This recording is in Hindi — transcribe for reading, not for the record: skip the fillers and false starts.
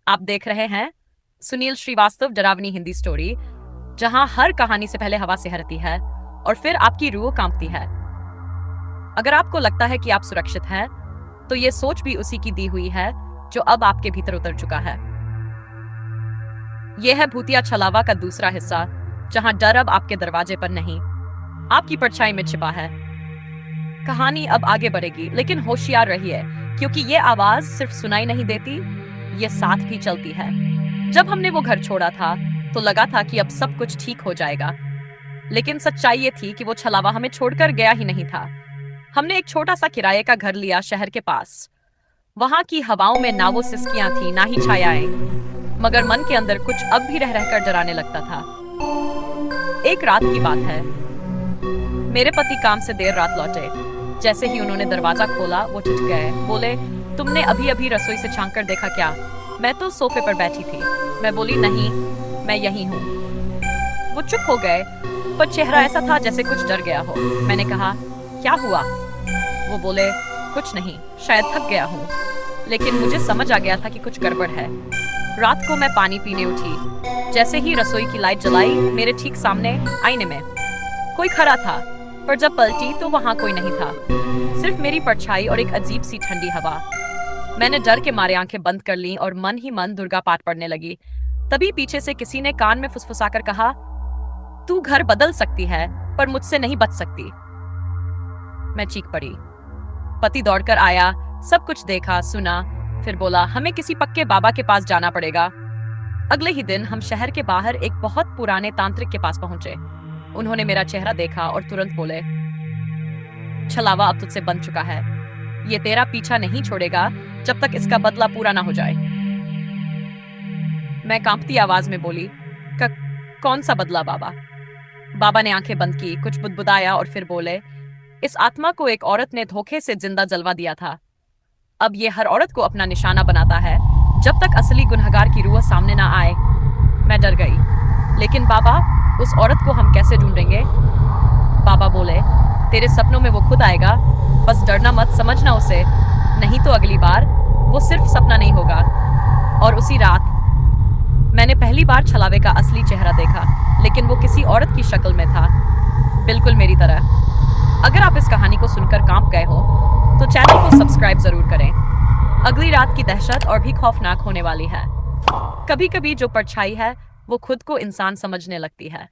आप देख रहे हैं सुनील श्रीवास्तव डरावनी हिंदी स्टोरी, जहां हर कहानी से पहले हवा सिहरती है और फिर आपकी रूह कांपती है। अगर आपको लगता है कि आप सुरक्षित हैं, तो ये सोच भी उसी की दी हुई है जो अब आपके भीतर उतर चुका है। यह है भूतिया छलावा का दूसरा हिस्सा, जहां डर अब आपके दरवाजे पर नहीं, आपकी परछाई में छिपा है। कहानी अब आगे बढ़ेगी, लेकिन होशियार रहिए, क्योंकि ये आवाज सिर्फ सुनाई नहीं देती, ये साथ भी चलती है। जब हमने वो घर छोड़ा था, तो लगा था कि अब सब कुछ ठीक हो जाएगा, लेकिन सच्चाई ये थी कि वो छलावा हमें छोड़कर गया ही नहीं था। हमने एक छोटा सा किराए का घर लिया शहर के पास। वहां की हवाओं में ना वो सिसकियां थी, ना ही छायाएं, मगर मन के अंदर कुछ अब भी रह रहकर डराने लगता था। एक रात की बात है। मेरे पति काम से देर रात लौटे। जैसे ही उन्होंने दरवाजा खोला, वो ठिठ गए। बोले, तुमने अभी अभी रसोई से झांक कर देखा क्या? मैं तो सोफे पर बैठी थी। मैं बोली, नहीं, मैं यही हूँ। वो चुप हो गए, पर चेहरा ऐसा था जैसे कुछ डर गया हो। मैंने कहा, क्या हुआ? वो बोले, कुछ नहीं, शायद थक गया हूँ। लेकिन मुझे समझ आ गया था कि कुछ गड़बड़ है। रात को मैं पानी पीने उठी। जैसे ही रसोई की लाइट जलाई, मेरे ठीक सामने आईने में कोई खड़ा था, पर जब पलटी तो वहां कोई नहीं था, सिर्फ मेरी परछाई और एक अजीब सी ठंडी हवा। मैंने डर के मारे आंखें बंद कर लीं और मन ही मन दुर्गा पाठ पढ़ने लगी। तभी पीछे से किसी ने कान में फुसफुसाकर कहा, तू घर बदल सकती है, पर मुझसे नहीं बच सकती। मैं चीख पड़ी। पति दौड़कर आया, सब कुछ देखा सुना, फिर बोला, हमें किसी पक्के बाबा के पास जाना पड़ेगा। अगले ही दिन हम शहर के बाहर एक बहुत पुराने तांत्रिक के पास पहुंचे। उन्होंने मेरा चेहरा देखा और तुरंत बोले, छलावा अब तुझसे बन चुका है। ये तेरा पीछा नहीं छोड़ेगा जब तक इसका बदला पूरा ना हो जाए। मैं कांपती आवाज में बोली, कौन सा बदला बाबा? बाबा ने आंखें बंद की, कुछ बुदबुदाया और फिर बोले, इस आत्मा को एक औरत ने धोखे से जिंदा जलवा दिया था। अब ये हर औरत को अपना निशाना बनाता है, जब तक असली गुनहगार की रूह सामने ना आए। मैं डर गई। लेकिन बाबा, उस औरत को हम कैसे ढूंढेंगे? बाबा बोले, तेरे सपनों में वो खुद आएगा, बस डरना मत, समझना उसे, नहीं तो अगली बार वो सिर्फ सपना नहीं होगा। और उसी रात मैंने पहली बार छलावे का असली चेहरा देखा, लेकिन वो किसी औरत की शक्ल में था, बिल्कुल मेरी तरह। अगर आप इस कहानी को सुनकर कांप गए हो, तो चैनल को सब्सक्राइब जरूर करें। अगली रात की दहशत और भी खौफनाक होने वाली है। कभी कभी जो परछाई है, वो खुद को इंसान समझने लगती है।